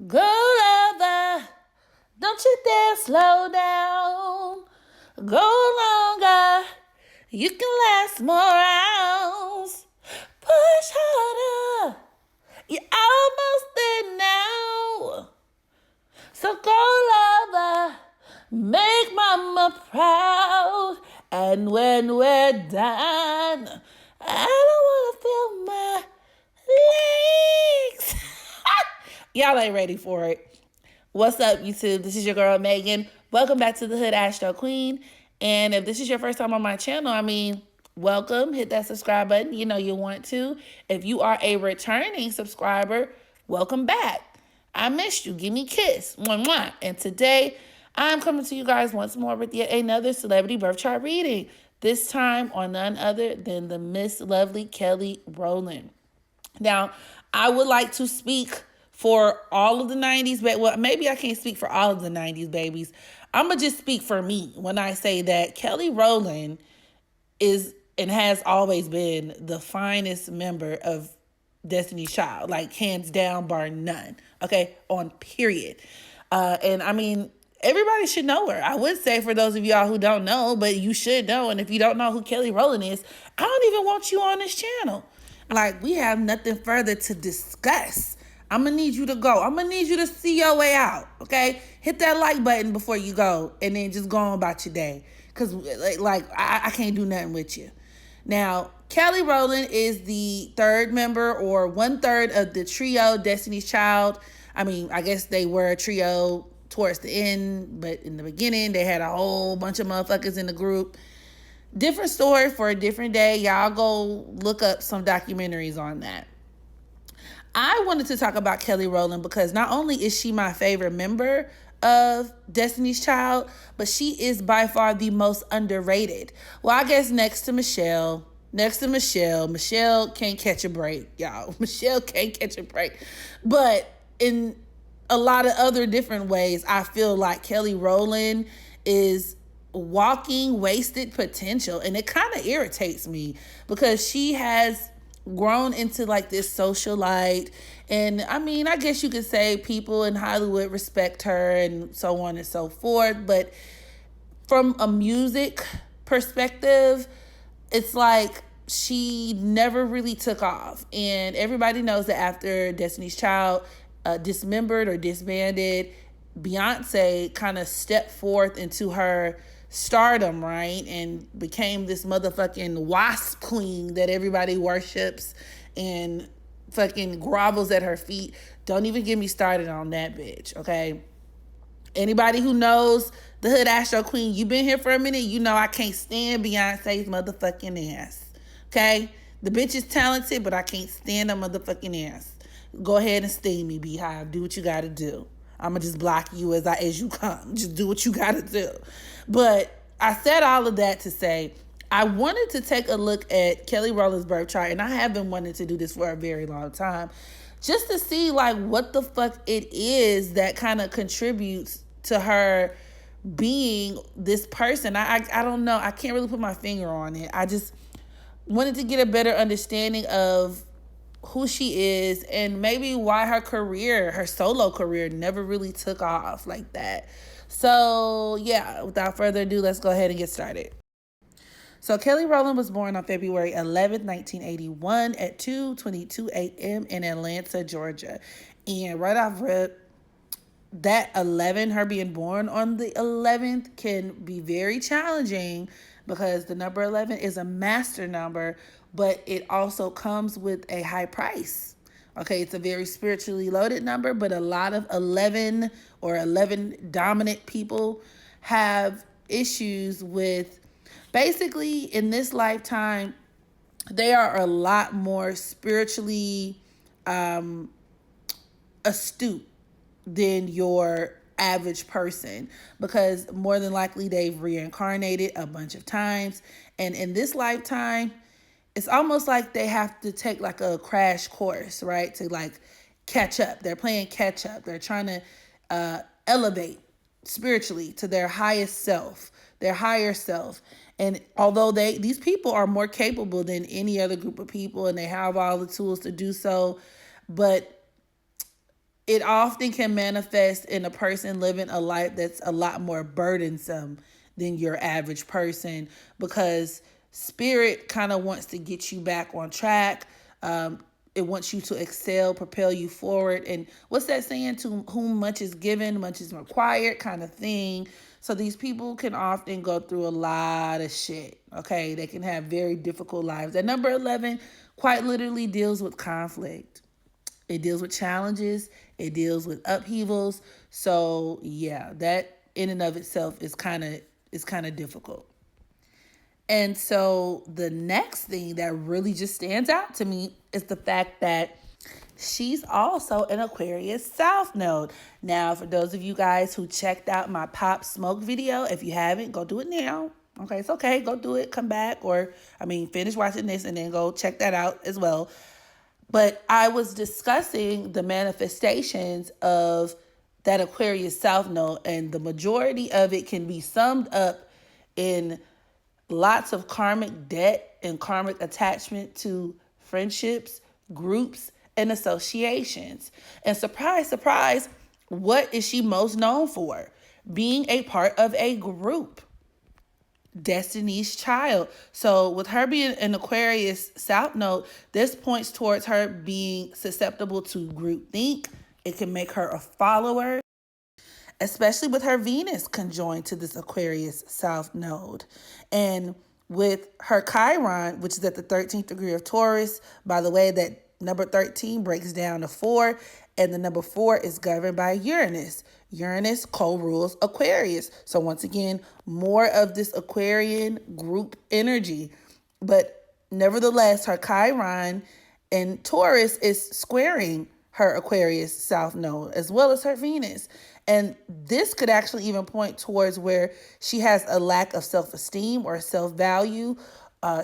Go lover, don't you dare slow down. Go longer, you can last more rounds. Push harder, you're almost there now. So go lover, make mama proud. And when we're done, I don't wanna feel my legs. Y'all ain't ready for it. What's up, YouTube? This is your girl, Megan. Welcome back to the Hood Astro Queen. And if this is your first time on my channel, welcome. Hit that subscribe button. You know you want to. If you are a returning subscriber, welcome back. I missed you. Give me a kiss. Mwah, mwah. And today, I'm coming to you guys once more with yet another celebrity birth chart reading. This time on none other than the Miss Lovely Kelly Rowland. Now, I would like to speak for all of the 90s, but well, maybe I can't speak for all of the 90s babies. I'm going to just speak for me when I say that Kelly Rowland is and has always been the finest member of Destiny's Child, like hands down, bar none. Okay, on period. Everybody should know her. I would say for those of y'all who don't know, but you should know. And if you don't know who Kelly Rowland is, I don't even want you on this channel. Like, we have nothing further to discuss. I'm going to need you to go. I'm going to need you to see your way out, okay? Hit that like button before you go and then just go on about your day. Because, I can't do nothing with you. Now, Kelly Rowland is the third member or 1/3 of the trio Destiny's Child. I guess they were a trio towards the end, but in the beginning, they had a whole bunch of motherfuckers in the group. Different story for a different day. Y'all go look up some documentaries on that. I wanted to talk about Kelly Rowland because not only is she my favorite member of Destiny's Child, but she is by far the most underrated. Well, I guess next to Michelle. Michelle can't catch a break, y'all. Michelle can't catch a break. But in a lot of other different ways, I feel like Kelly Rowland is walking wasted potential. And it kind of irritates me because she has grown into like this socialite. And I guess you could say people in Hollywood respect her and so on and so forth. But from a music perspective, it's like she never really took off. And everybody knows that after Destiny's Child dismembered or disbanded, Beyonce kind of stepped forth into her stardom, right? And became this motherfucking wasp queen that everybody worships and fucking grovels at her feet. Don't even get me started on that bitch, okay? Anybody who knows the Hood Astro Queen, you've been here for a minute, you know I can't stand Beyonce's motherfucking ass, okay? The bitch is talented, but I can't stand her motherfucking ass. Go ahead and sting me, Beehive. Do what you gotta do. I'm going to just block you as you come. Just do what you got to do. But I said all of that to say, I wanted to take a look at Kelly Rowland's birth chart, and I have been wanting to do this for a very long time, just to see like what the fuck it is that kind of contributes to her being this person. I don't know. I can't really put my finger on it. I just wanted to get a better understanding of who she is and maybe why her solo career never really took off like that. So yeah, without further ado, let's go ahead and get started. So Kelly Rowland was born on February 11th, 1981 at 2:22 a.m. in Atlanta, Georgia. And right off rip, that 11, her being born on the 11th, can be very challenging because the number 11 is a master number, but it also comes with a high price. Okay, it's a very spiritually loaded number, but a lot of 11 or 11 dominant people have issues with, basically in this lifetime, they are a lot more spiritually astute than your average person, because more than likely they've reincarnated a bunch of times. And in this lifetime, it's almost like they have to take like a crash course, right? To like catch up. They're playing catch up. They're trying to elevate spiritually to their highest self, their higher self. And although these people are more capable than any other group of people and they have all the tools to do so, but it often can manifest in a person living a life that's a lot more burdensome than your average person, because spirit kind of wants to get you back on track. It wants you to excel, propel you forward. And what's that saying? To whom much is given, much is required, kind of thing. So these people can often go through a lot of shit. Okay. They can have very difficult lives. That number 11 quite literally deals with conflict. It deals with challenges. It deals with upheavals. So yeah, that in and of itself is kind of difficult. And so the next thing that really just stands out to me is the fact that she's also an Aquarius South Node. Now, for those of you guys who checked out my Pop Smoke video, if you haven't, go do it now. Okay, it's okay. Go do it. Come back. Finish watching this and then go check that out as well. But I was discussing the manifestations of that Aquarius South Node, and the majority of it can be summed up in lots of karmic debt and karmic attachment to friendships, groups, and associations. And surprise, surprise, what is she most known for? Being a part of a group. Destiny's Child. So with her being an Aquarius South Node, this points towards her being susceptible to groupthink. It can make her a follower, especially with her Venus conjoined to this Aquarius South Node. And with her Chiron, which is at the 13th degree of Taurus, by the way, that number 13 breaks down to 4, and the number 4 is governed by Uranus. Uranus co-rules Aquarius. So once again, more of this Aquarian group energy. But nevertheless, her Chiron and Taurus is squaring her Aquarius South Node, as well as her Venus. And this could actually even point towards where she has a lack of self-esteem or self-value.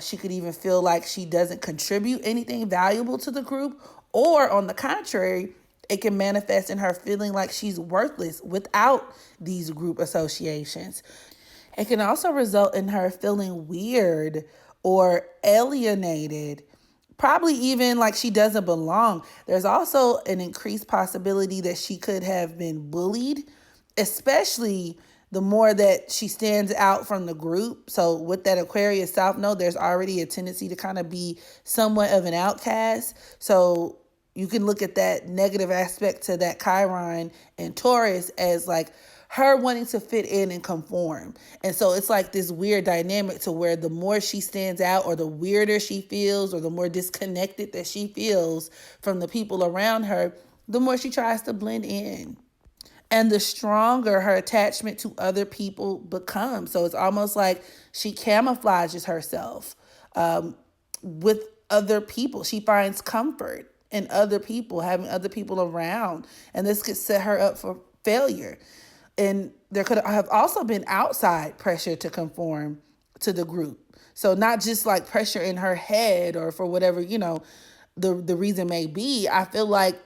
She could even feel like she doesn't contribute anything valuable to the group. Or on the contrary, it can manifest in her feeling like she's worthless without these group associations. It can also result in her feeling weird or alienated, probably even like she doesn't belong. There's also an increased possibility that she could have been bullied, especially the more that she stands out from the group. So with that Aquarius South Node, there's already a tendency to kind of be somewhat of an outcast. So you can look at that negative aspect to that Chiron and Taurus as like her wanting to fit in and conform. And so it's like this weird dynamic to where the more she stands out, or the weirder she feels, or the more disconnected that she feels from the people around her, the more she tries to blend in. And the stronger her attachment to other people becomes. So it's almost like she camouflages herself with other people. She finds comfort in other people, having other people around. And this could set her up for failure. And there could have also been outside pressure to conform to the group. So not just like pressure in her head or for whatever, the reason may be. I feel like,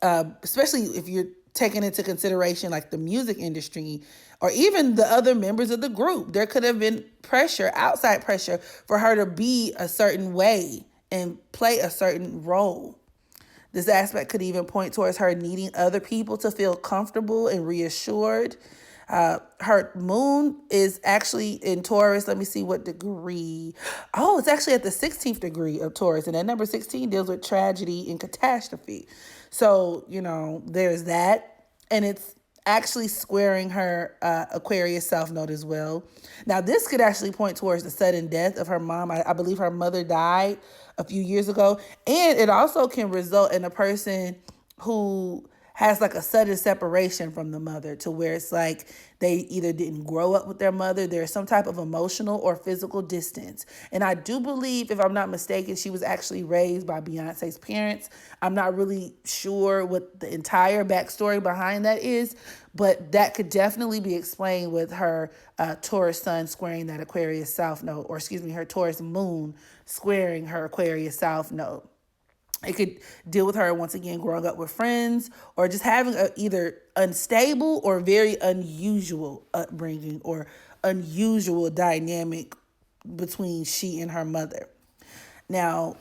especially if you're taking into consideration like the music industry or even the other members of the group, there could have been pressure, outside pressure, for her to be a certain way and play a certain role. This aspect could even point towards her needing other people to feel comfortable and reassured. Her moon is actually in Taurus. Let me see what degree. Oh, it's actually at the 16th degree of Taurus. And that number 16 deals with tragedy and catastrophe. So, there's that. And it's actually squaring her Aquarius South Node as well. Now, this could actually point towards the sudden death of her mom. I believe her mother died a few years ago. And it also can result in a person who has like a sudden separation from the mother, to where it's like they either didn't grow up with their mother. There's some type of emotional or physical distance. And I do believe, if I'm not mistaken, she was actually raised by Beyonce's parents. I'm not really sure what the entire backstory behind that is, but that could definitely be explained with her Taurus sun squaring that Aquarius South Node, or her Taurus moon squaring her Aquarius South Node. It could deal with her, once again, growing up with friends, or just having a either unstable or very unusual upbringing, or unusual dynamic between she and her mother. Now,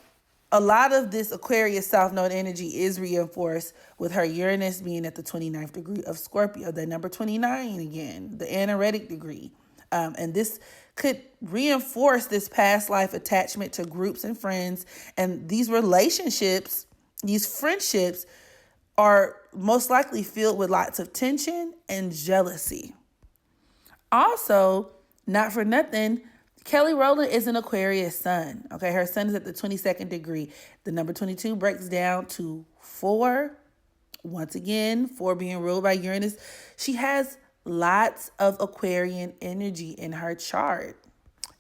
A lot of this Aquarius South Node energy is reinforced with her Uranus being at the 29th degree of Scorpio, the number 29 again, the anaretic degree. And this could reinforce this past life attachment to groups and friends. And these relationships, these friendships are most likely filled with lots of tension and jealousy. Also, not for nothing, Kelly Rowland is an Aquarius sun. Okay, her sun is at the 22nd degree. The number 22 breaks down to 4. Once again, 4 being ruled by Uranus. She has lots of Aquarian energy in her chart.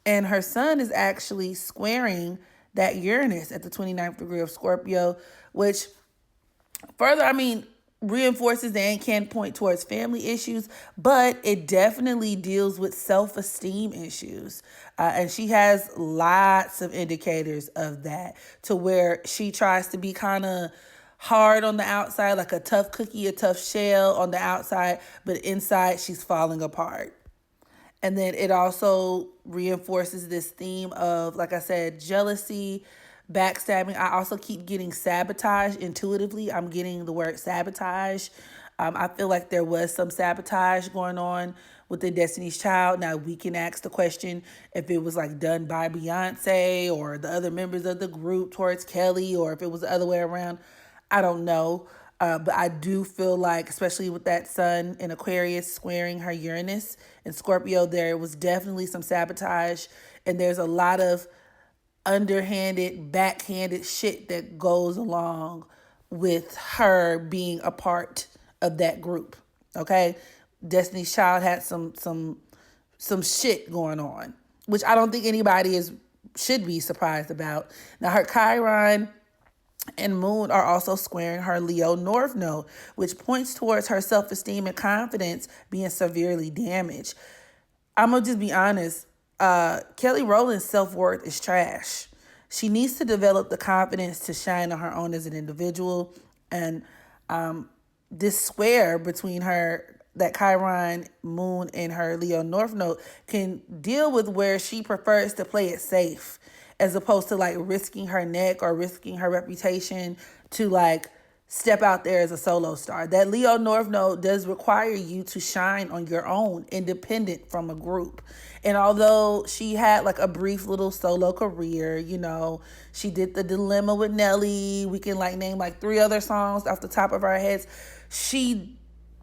And her sun is actually squaring that Uranus at the 29th degree of Scorpio, which further, reinforces and can point towards family issues, but it definitely deals with self-esteem issues. And she has lots of indicators of that, to where she tries to be kind of hard on the outside, like a tough cookie, a tough shell on the outside, but inside she's falling apart. And then it also reinforces this theme of, like I said, jealousy, backstabbing. I also keep getting sabotage intuitively. I'm getting the word sabotage. I feel like there was some sabotage going on within Destiny's Child. Now, we can ask the question if it was like done by Beyonce or the other members of the group towards Kelly, or if it was the other way around. I don't know. But I do feel like, especially with that sun in Aquarius squaring her Uranus in Scorpio, there was definitely some sabotage. And there's a lot of underhanded, backhanded shit that goes along with her being a part of that group. Okay? Destiny's Child had some shit going on, which I don't think anybody should be surprised about. Now, her Chiron and Moon are also squaring her Leo North Node, which points towards her self-esteem and confidence being severely damaged. I'm going to just be honest. Kelly Rowland's self-worth is trash. She needs to develop the confidence to shine on her own as an individual. And this square between that Chiron, Moon, and her Leo North Node can deal with where she prefers to play it safe, as opposed to like risking her neck or risking her reputation to like step out there as a solo star. That Leo North Node does require you to shine on your own, independent from a group. And although she had like a brief little solo career, she did The Dilemma with Nelly. We can like name like 3 other songs off the top of our heads. She,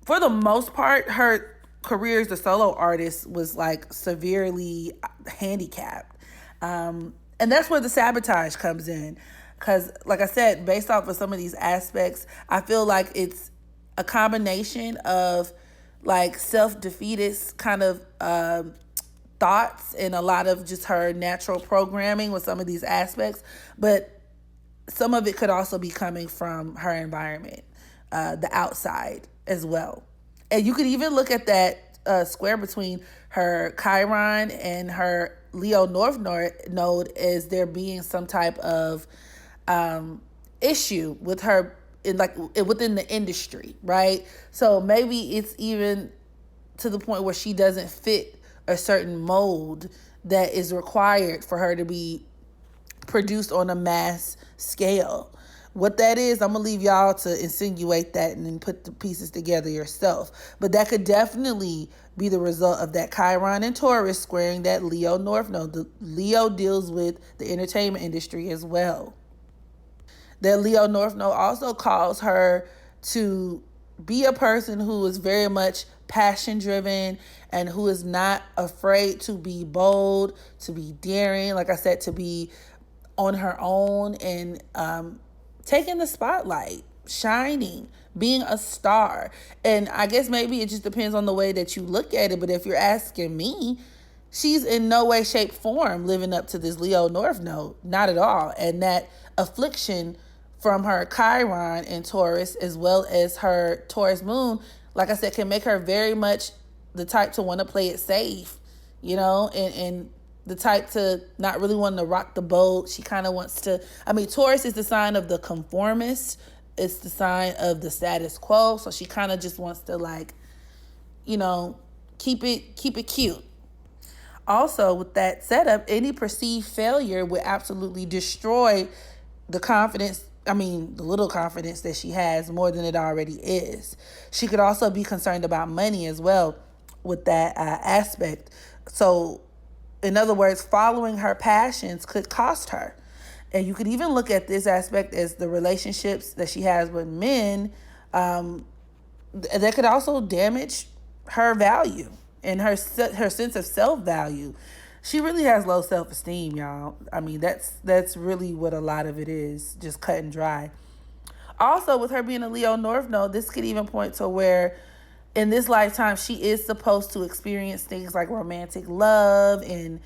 for the most part, her career as a solo artist was like severely handicapped. And that's where the sabotage comes in. Because, like I said, based off of some of these aspects, I feel like it's a combination of like self-defeatist kind of thoughts and a lot of just her natural programming with some of these aspects. But some of it could also be coming from her environment, the outside as well. And you could even look at that square between her Chiron and her Leo North Node as there being some type of issue with her within the industry, right? So maybe it's even to the point where she doesn't fit a certain mold that is required for her to be produced on a mass scale. What that is, I'm going to leave y'all to insinuate that and then put the pieces together yourself. But that could definitely be the result of that Chiron and Taurus squaring that Leo North Node. The Leo deals with the entertainment industry as well. That Leo North Node also calls her to be a person who is very much passion driven and who is not afraid to be bold, to be daring, like I said, to be on her own and taking the spotlight, shining, being a star. And I guess maybe it just depends on the way that you look at it. But if you're asking me, she's in no way, shape, form living up to this Leo North Node. Not at all. And that affliction from her Chiron and Taurus, as well as her Taurus Moon, like I said, can make her very much the type to want to play it safe, and the type to not really want to rock the boat. She kind of wants to, Taurus is the sign of the conformist. It's the sign of the status quo. So she kind of just wants to keep it cute. Also, with that setup, any perceived failure would absolutely destroy the confidence, I mean, the little confidence that she has more than it already is. She could also be concerned about money as well with that aspect. So, in other words, following her passions could cost her. And you could even look at this aspect as the relationships that she has with men, that could also damage her value and her sense of self-value. She really has low self-esteem, y'all. I mean, that's really what a lot of it is, just cut and dry. Also, with her being a Leo North Node, this could even point to where in this lifetime she is supposed to experience things like romantic love and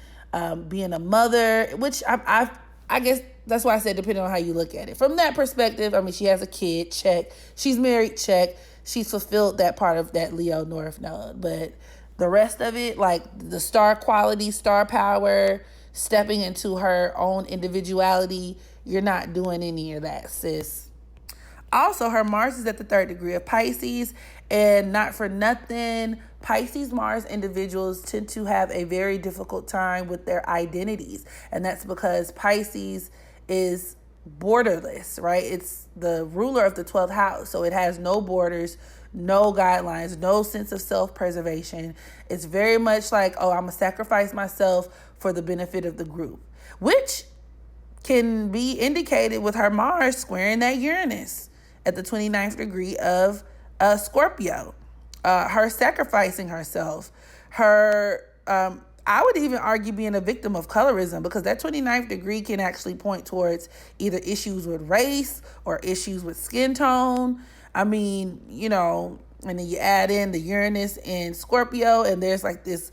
being a mother, which I guess that's why I said depending on how you look at it. From that perspective, I mean, she has a kid, check. She's married, check. She's fulfilled that part of that Leo North Node. But the rest of it, like the star quality, star power, stepping into her own individuality, you're not doing any of that, sis. Also, her Mars is at the 3rd degree of Pisces, and not for nothing, Pisces Mars individuals tend to have a very difficult time with their identities. And that's because Pisces is borderless, right? It's the ruler of the 12th house. So it has no borders, no guidelines, no sense of self-preservation. It's very much like, oh, I'm going to sacrifice myself for the benefit of the group, which can be indicated with her Mars squaring that Uranus at the 29th degree of Scorpio. Her sacrificing herself, her, I would even argue being a victim of colorism, because that 29th degree can actually point towards either issues with race or issues with skin tone. I mean, you know, and then you add in the Uranus in Scorpio, and there's like this,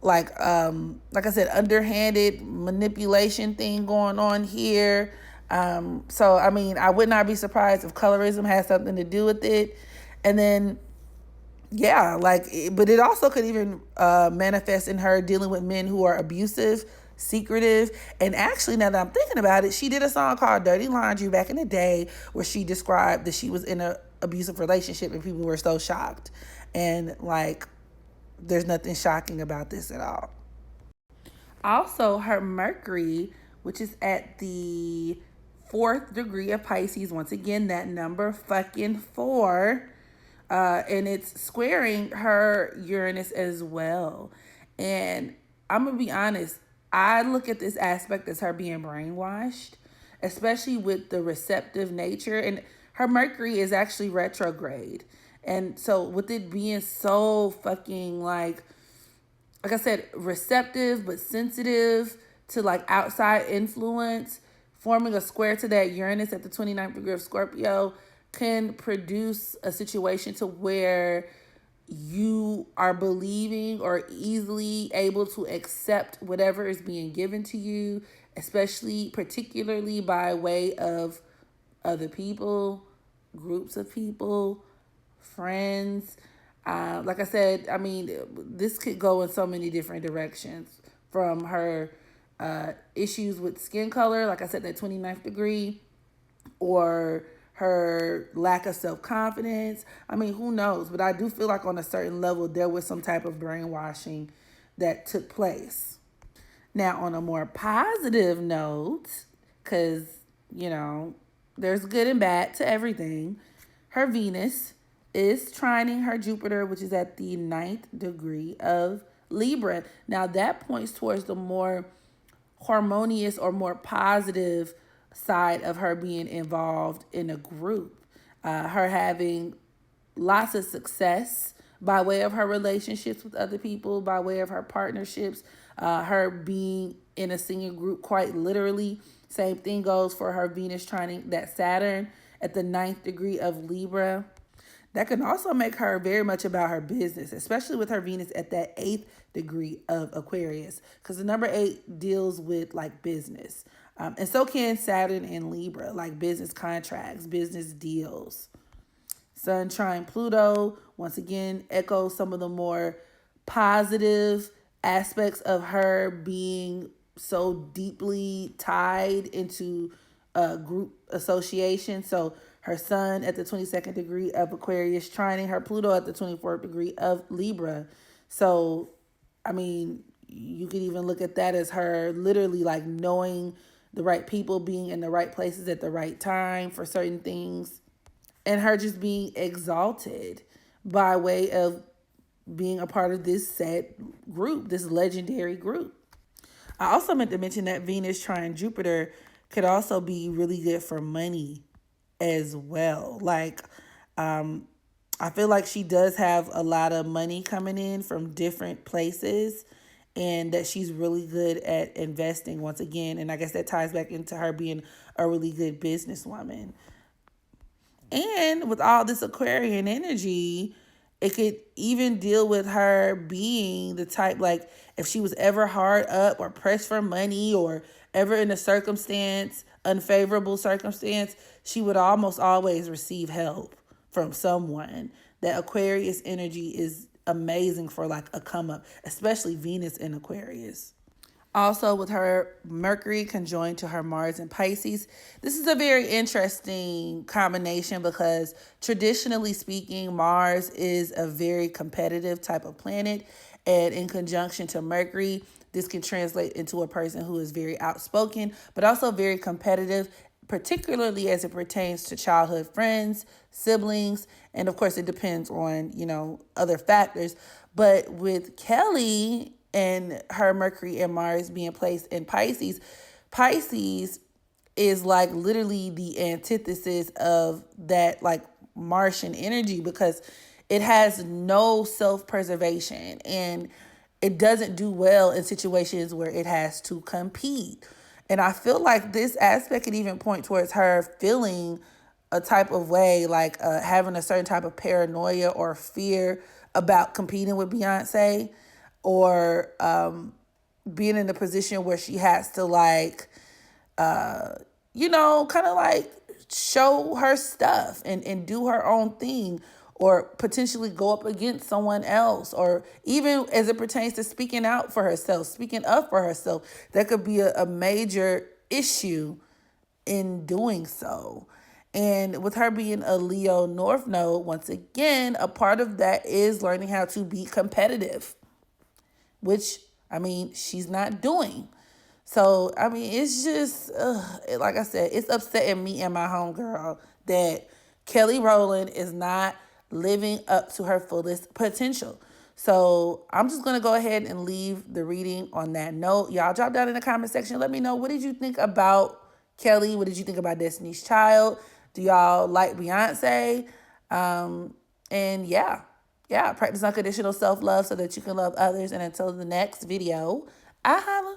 like I said, underhanded manipulation thing going on here. So, I mean, I would not be surprised if colorism has something to do with it. And then, yeah, but it also could even manifest in her dealing with men who are abusive, secretive. And actually, now that I'm thinking about it, she did a song called Dirty Laundry back in the day where she described that she was in an abusive relationship and people were so shocked. And like, there's nothing shocking about this at all. Also, her Mercury, which is at the 4th degree of Pisces, once again, that number fucking 4, and it's squaring her Uranus as well. And I'm going to be honest, I look at this aspect as her being brainwashed, especially with the receptive nature. And her Mercury is actually retrograde. And so with it being so fucking like I said, receptive but sensitive to like outside influence, forming a square to that Uranus at the 29th degree of Scorpio can produce a situation to where you are believing or easily able to accept whatever is being given to you, especially particularly by way of other people, groups of people, friends. Like I said, I mean, this could go in so many different directions, from her issues with skin color, like I said, that 29th degree, or her lack of self-confidence. I mean, who knows? But I do feel like on a certain level, there was some type of brainwashing that took place. Now, on a more positive note, because, you know, there's good and bad to everything, her Venus is trining her Jupiter, which is at the 9th degree of Libra. Now, that points towards the more harmonious or more positive side of her being involved in a group. Her having lots of success by way of her relationships with other people, by way of her partnerships, her being in a singing group quite literally. Same thing goes for her Venus trining that Saturn at the 9th degree of Libra. That can also make her very much about her business, especially with her Venus at that 8th degree of Aquarius, because the number 8 deals with like business. And so can Saturn and Libra, like business contracts, business deals. Sun trine Pluto, once again, echoes some of the more positive aspects of her being so deeply tied into group association. So her Sun at the 22nd degree of Aquarius trining her Pluto at the 24th degree of Libra. So, I mean, you could even look at that as her literally like knowing the right people being in the right places at the right time for certain things, and her just being exalted by way of being a part of this set group, this legendary group. I also meant to mention that Venus trine Jupiter could also be really good for money as well. Like, I feel like she does have a lot of money coming in from different places, and that she's really good at investing once again. And I guess that ties back into her being a really good businesswoman. And with all this Aquarian energy, it could even deal with her being the type, like, if she was ever hard up or pressed for money or ever in a circumstance, unfavorable circumstance, she would almost always receive help from someone. That Aquarius energy is amazing for like a come up, especially Venus in Aquarius. Also, with her Mercury conjoined to her Mars in Pisces, this is a very interesting combination because traditionally speaking, Mars is a very competitive type of planet. And in conjunction to Mercury, this can translate into a person who is very outspoken, but also very competitive, particularly as it pertains to childhood friends, siblings, and of course, it depends on, other factors. But with Kelly and her Mercury and Mars being placed in Pisces, Pisces is like literally the antithesis of that like Martian energy because it has no self-preservation and it doesn't do well in situations where it has to compete. And I feel like this aspect could even point towards her feeling a type of way, like having a certain type of paranoia or fear about competing with Beyonce, or being in a position where she has to like, kind of like show her stuff and do her own thing, or potentially go up against someone else, or even as it pertains to speaking out for herself, speaking up for herself. That could be a major issue in doing so. And with her being a Leo North Node, once again, a part of that is learning how to be competitive, which, she's not doing. So, it's just, like I said, it's upsetting me and my homegirl that Kelly Rowland is not living up to her fullest potential. So I'm just going to go ahead and leave the reading on that note. Y'all drop down in the comment section. Let me know, what did you think about Kelly? What did you think about Destiny's Child? Do y'all like Beyonce? And yeah, practice unconditional self-love so that you can love others. And until the next video, I holla.